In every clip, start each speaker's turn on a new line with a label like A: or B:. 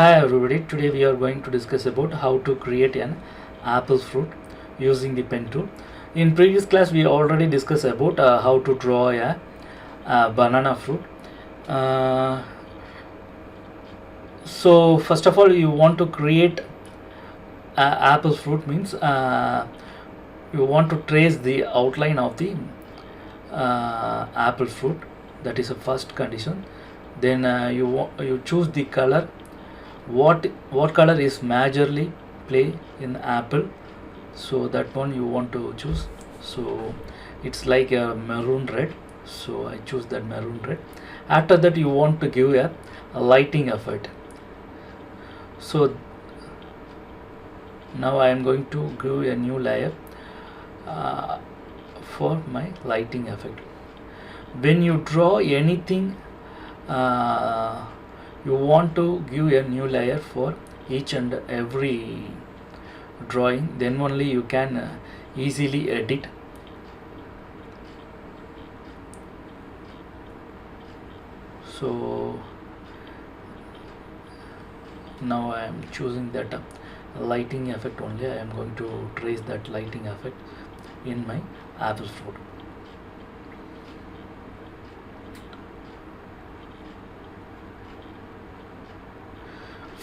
A: Hi everybody, today we are going to discuss about how to create an apple fruit using the pen tool. In previous class we already discussed about how to draw a banana fruit. Uh, so first of all you want to create apple fruit means you want to trace the outline of the apple fruit. That is the first condition. Then you choose the color. What color is majorly play in apple, so that one you want to choose. So it's like a maroon red, so I choose that maroon red. After that you want to give a lighting effect. So now I am going to give a new layer uh, for my lighting effect. When you draw anything, uh, you want to give a new layer for each and every drawing, then only you can easily edit. So now I am choosing that lighting effect only. I am going to trace that lighting effect in my apple fruit.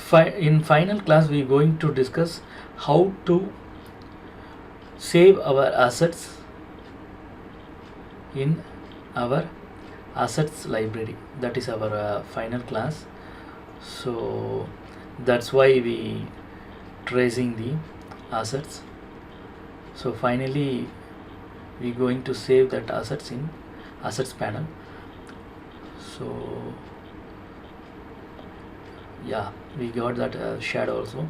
A: In final class we are going to discuss how to save our assets in our assets library. That is our final class. So that's why we tracing the assets. So finally we going to save that assets in assets panel. So yeah, we got that shadow also.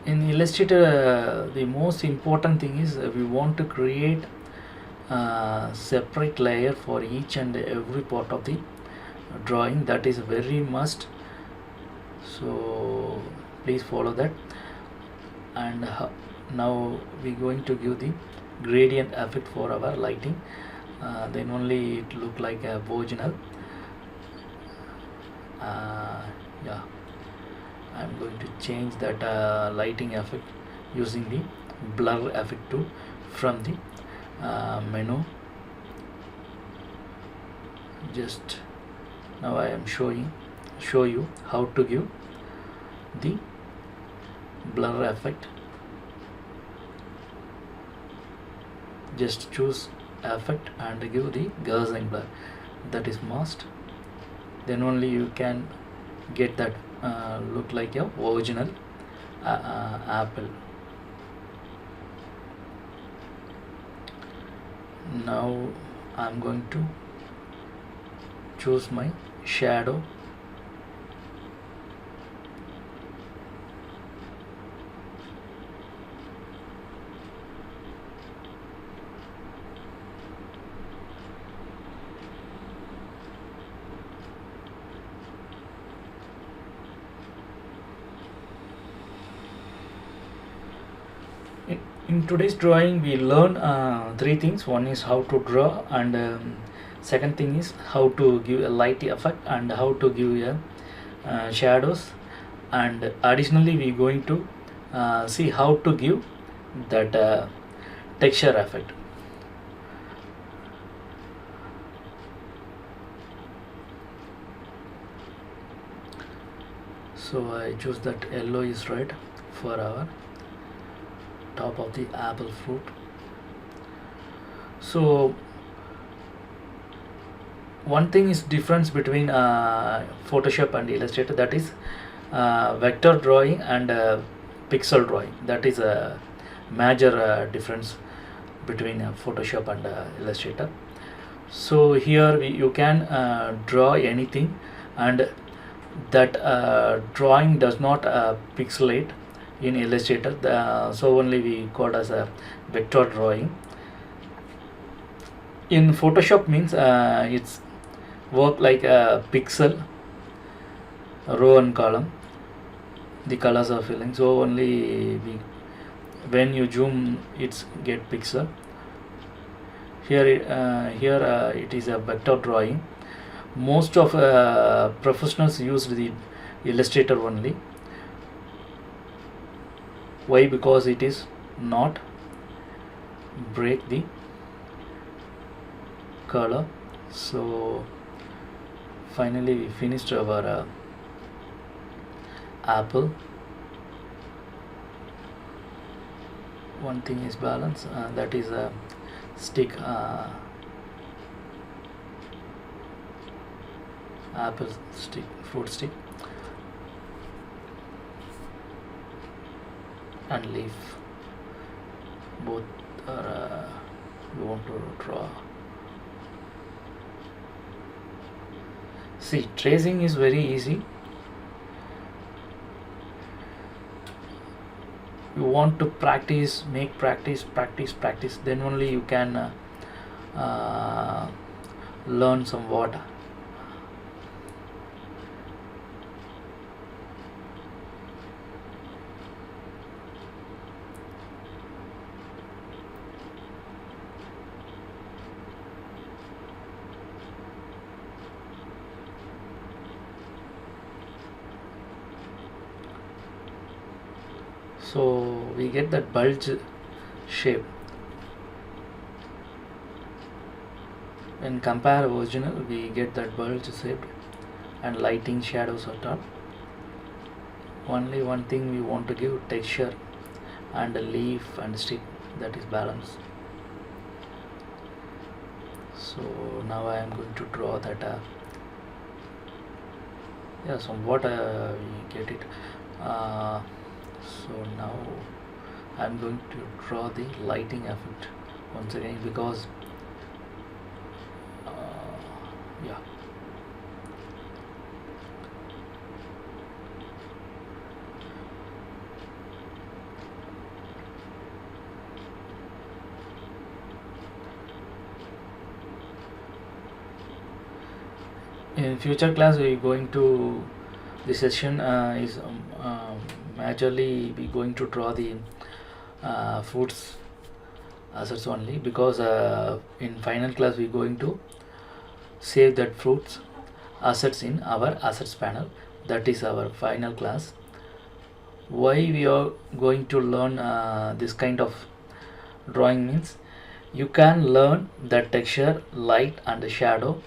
A: In Illustrator, the most important thing is we want to create a separate layer for each and every part of the drawing. That is very must. So please follow that. And now we going to give the gradient effect for our lighting. Then only it look like a original. Yeah, I'm going to change that lighting effect using the blur effect tool from the menu. Just now I am show you how to give the blur effect. Just choose effect and give the Gaussian blur, that is must. Then only you can get that look like a original apple. Now I'm going to choose my shadow. In today's drawing we learn three things. One is how to draw, and second thing is how to give a light effect and how to give a shadows, and additionally we going to see how to give that texture effect. So I choose that yellow is right for our top of the apple fruit. So one thing is difference between Photoshop and Illustrator, that is vector drawing and pixel drawing. That is a major difference between Photoshop and Illustrator. So here you can draw anything, and that drawing does not pixelate in Illustrator. So only we call as a vector drawing. In Photoshop means it's work like a pixel, row and column. the colors are filling, so only when you zoom it's get pixel. Here it is a vector drawing. Most of professionals use the Illustrator only. Why? Because it is not break the color. So finally we finished our apple. One thing is balance, that is a stick, apple stick, fruit stick, and leaf. Both are we want to draw. See, tracing is very easy. You want to practice, make practice, then only you can learn somewhat. So we get that bulge shape. When compare original, we get that bulge shape and lighting, shadows at all. Only one thing we want to give texture and a leaf and stick, that is balance. So now I am going to draw that. Yeah, somewhat we get it. So now I'm going to draw the lighting effect once again, because yeah, in future class we going to, this session is majorly we going to draw the fruits assets only, because in final class we going to save that fruits assets in our assets panel. That is our final class. Why we are going to learn this kind of drawing means, you can learn the texture, light and shadow,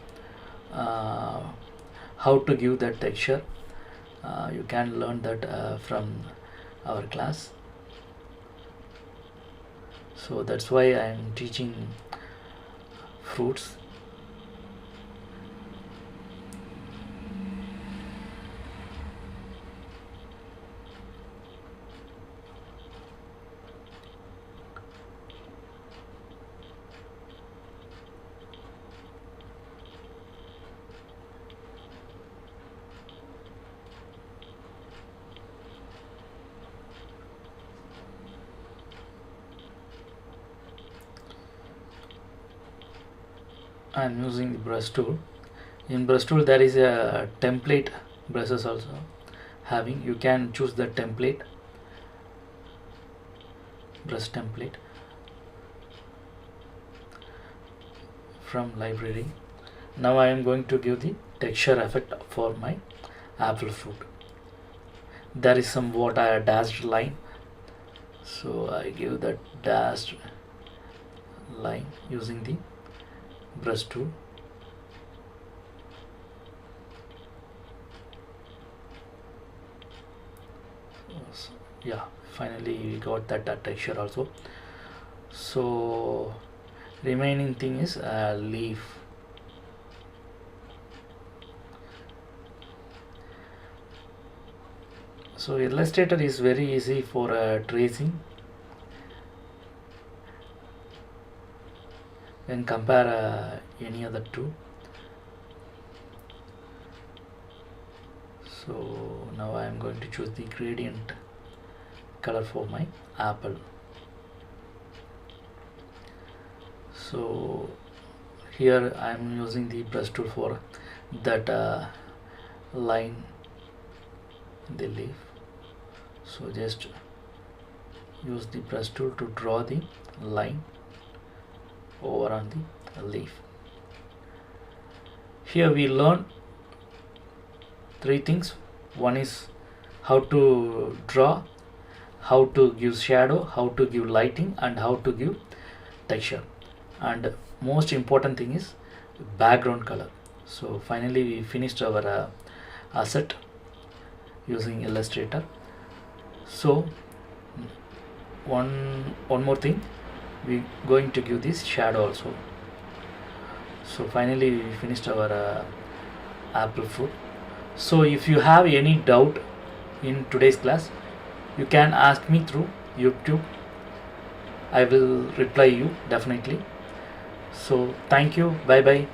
A: how to give that texture. You can learn that from our class. So that's why I am teaching fruits. I am using the brush tool. In brush tool there is a template brushes also having. You can choose the template, brush template from library. Now I am going to give the texture effect for my apple fruit. There is somewhat a dashed line, so I give that dashed line using the brush tool. So, yeah, finally we got that texture also. So remaining thing is leaf. So Illustrator is very easy for tracing when compare any other two. So now I am going to choose the gradient color for my apple. So here I am using the brush tool for that line in the leaf. So just use the brush tool to draw the line over on the leaf. Here we learn three things. One is how to draw, how to give shadow, how to give lighting, and how to give texture. And most important thing is background color. So finally we finished our asset using Illustrator. So one more thing, we going to give this shadow also. So finally we finished our apple fruit. So if you have any doubt in today's class, you can ask me through YouTube. I will reply you definitely. So thank you, bye bye.